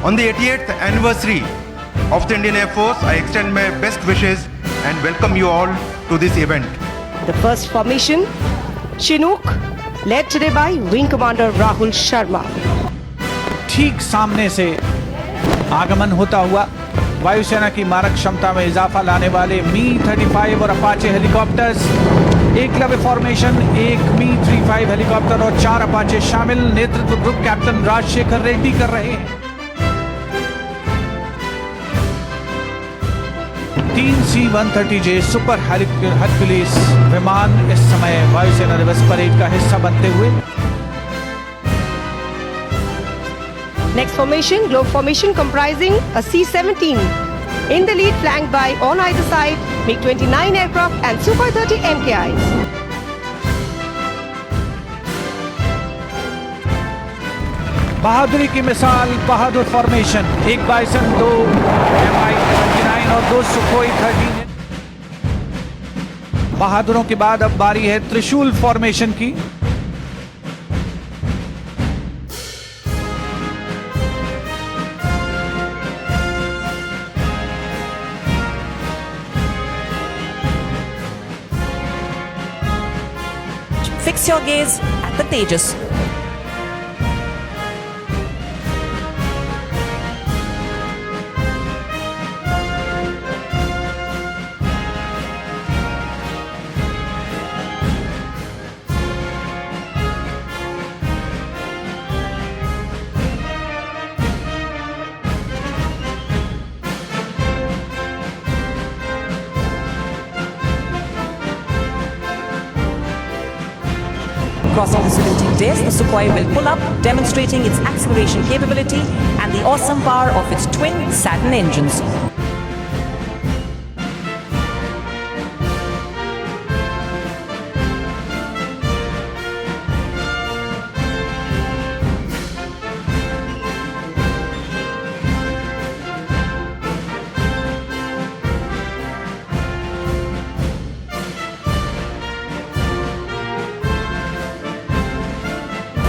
On the 88th anniversary of the Indian Air Force, I extend my best wishes and welcome you all to this event. The first formation, Chinook, led today by Wing Commander Rahul Sharma. ठीक सामने से आगमन होता हुआ वायुसेना की मारक क्षमता में इजाफा लाने वाले मी-35 और अपाचे हेलीकॉप्टर्स, एकलव्य फॉर्मेशन, एक मी-35 हेलीकॉप्टर और 4 अपाचे शामिल। नेतृत्व ग्रुप कैप्टन राजशेखर रेड्डी कर रहे हैं। 3 C-130J सुपर हरक्यूलिस विमान इस समय वायुसेना दिवस परेड का हिस्सा बनते हुए। Next formation, globe formation comprising a C-17. In the lead, flanked by on either side MiG-29 aircraft and Sukhoi-30 MKIs. बहादुरी की मिसाल, बहादुर फॉर्मेशन, एक बाइसन, 2 Mi-29 और 2 Sukhoi-30। बहादुरों के बाद अब बारी है त्रिशूल फॉर्मेशन की। Fix your gaze at the Tejas. Crossing the saluting disc, the Sukhoi will pull up, demonstrating its acceleration capability and the awesome power of its twin Saturn engines.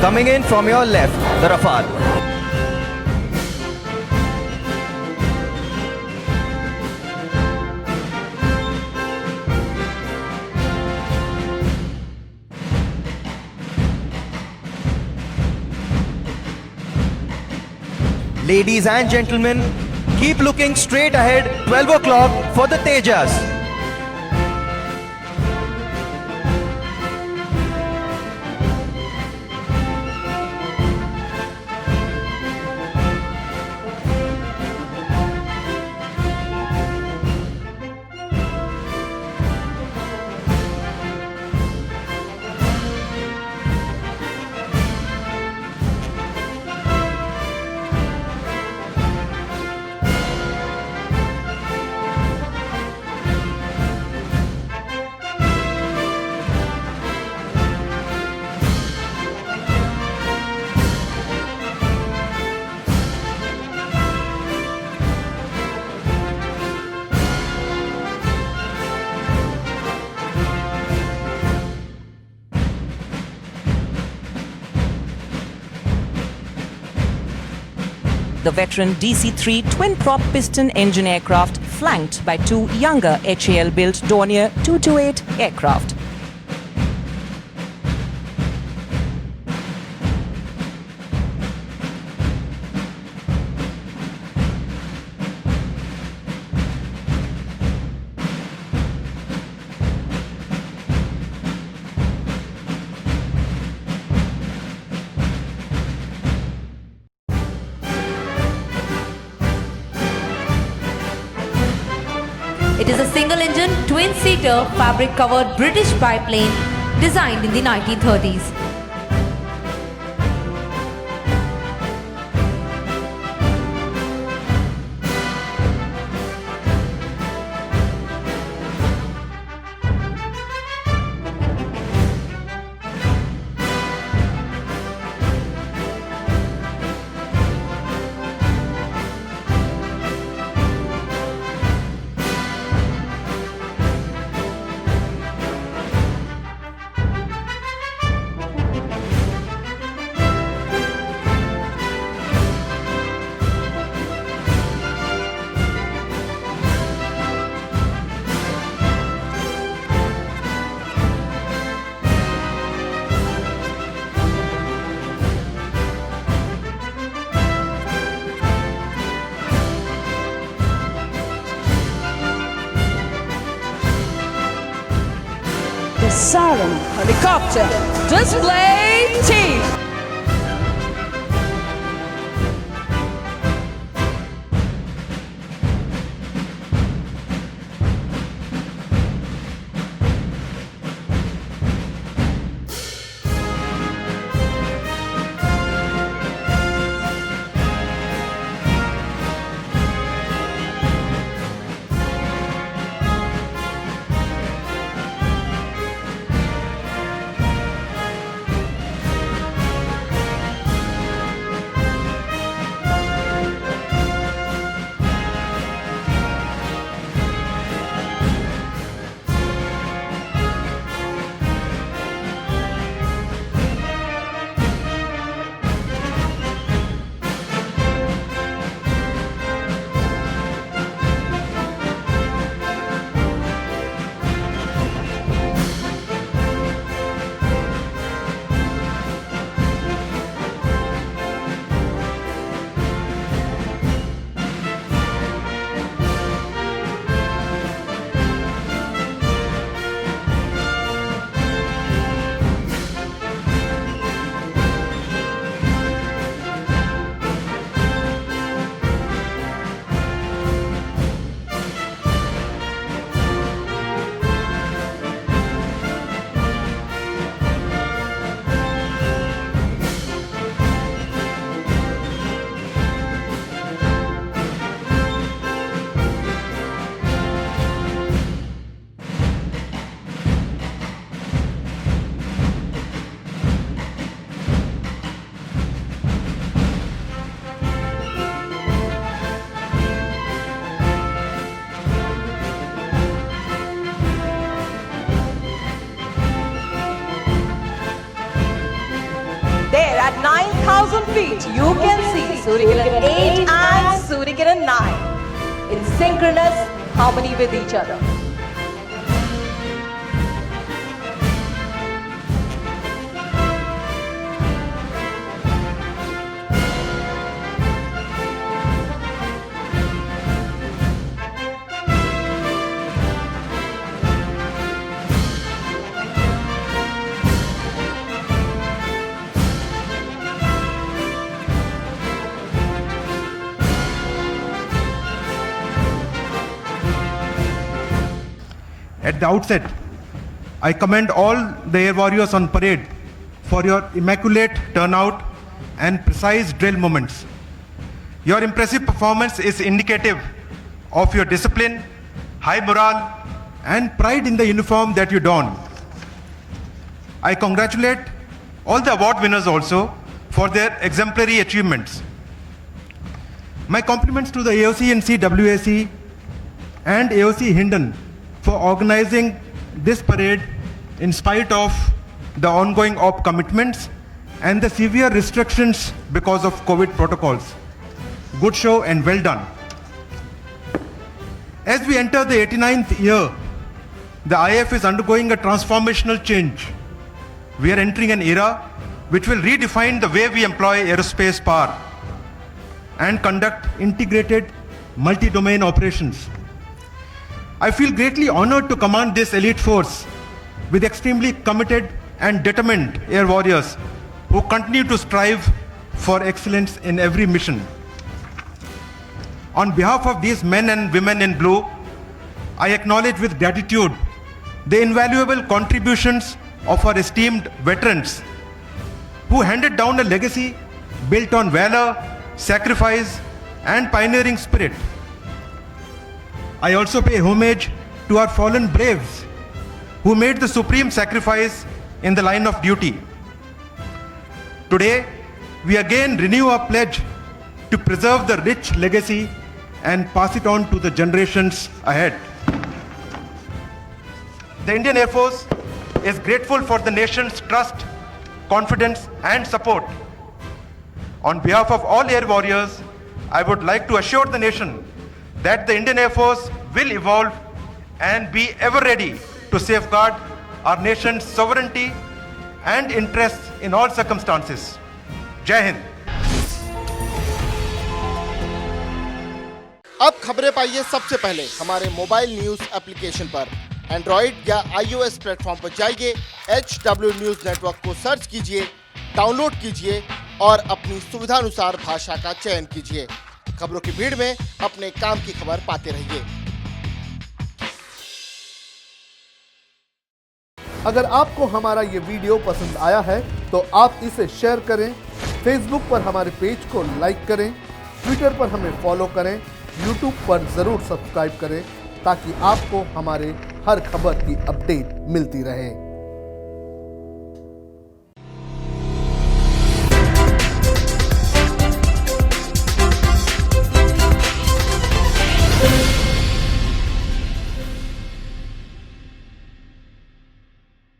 Coming in from your left, the Rafale. Ladies and gentlemen, keep looking straight ahead, 12 o'clock for the Tejas. The veteran DC-3 twin-prop piston engine aircraft flanked by 2 younger HAL-built Dornier 228 aircraft. It is a single-engine, twin-seater, fabric-covered British biplane designed in the 1930s. Sarang Helicopter Display Team. There at 9,000 feet, you can see Surikiran 8 and Surikiran 9 in synchronous harmony with each other. At the outset, I commend all the Air Warriors on parade for your immaculate turnout and precise drill movements. Your impressive performance is indicative of your discipline, high morale, and pride in the uniform that you don. I congratulate all the award winners also for their exemplary achievements. My compliments to the AOC and CWAC and AOC Hindon for organizing this parade in spite of the ongoing OP commitments and the severe restrictions because of COVID protocols. Good show and well done. As we enter the 89th year, the IF is undergoing a transformational change. We are entering an era which will redefine the way we employ aerospace power and conduct integrated multi-domain operations. I feel greatly honored to command this elite force with extremely committed and determined air warriors who continue to strive for excellence in every mission. On behalf of these men and women in blue, I acknowledge with gratitude the invaluable contributions of our esteemed veterans who handed down a legacy built on valor, sacrifice, and pioneering spirit. I also pay homage to our fallen braves who made the supreme sacrifice in the line of duty. Today, we again renew our pledge to preserve the rich legacy and pass it on to the generations ahead. The Indian Air Force is grateful for the nation's trust, confidence, and support. On behalf of all air warriors, I would like to assure the nation that the Indian Air Force will evolve and be ever ready to safeguard our nation's sovereignty and interests in all circumstances. Jai Hind. अब खबरें पाइए सबसे पहले हमारे mobile news application पर। Android या iOS platform पर जाइए, HW न्यूज नेटवर्क को सर्च कीजिए, डाउनलोड कीजिए और अपनी सुविधानुसार भाषा का चयन कीजिए। खबरों की भीड़ में अपने काम की खबर पाते रहिए। अगर आपको हमारा ये वीडियो पसंद आया है तो आप इसे शेयर करें, फेसबुक पर हमारे पेज को लाइक करें, ट्विटर पर हमें फॉलो करें, यूट्यूब पर ज़रूर सब्सक्राइब करें ताकि आपको हमारे हर खबर की अपडेट मिलती रहे।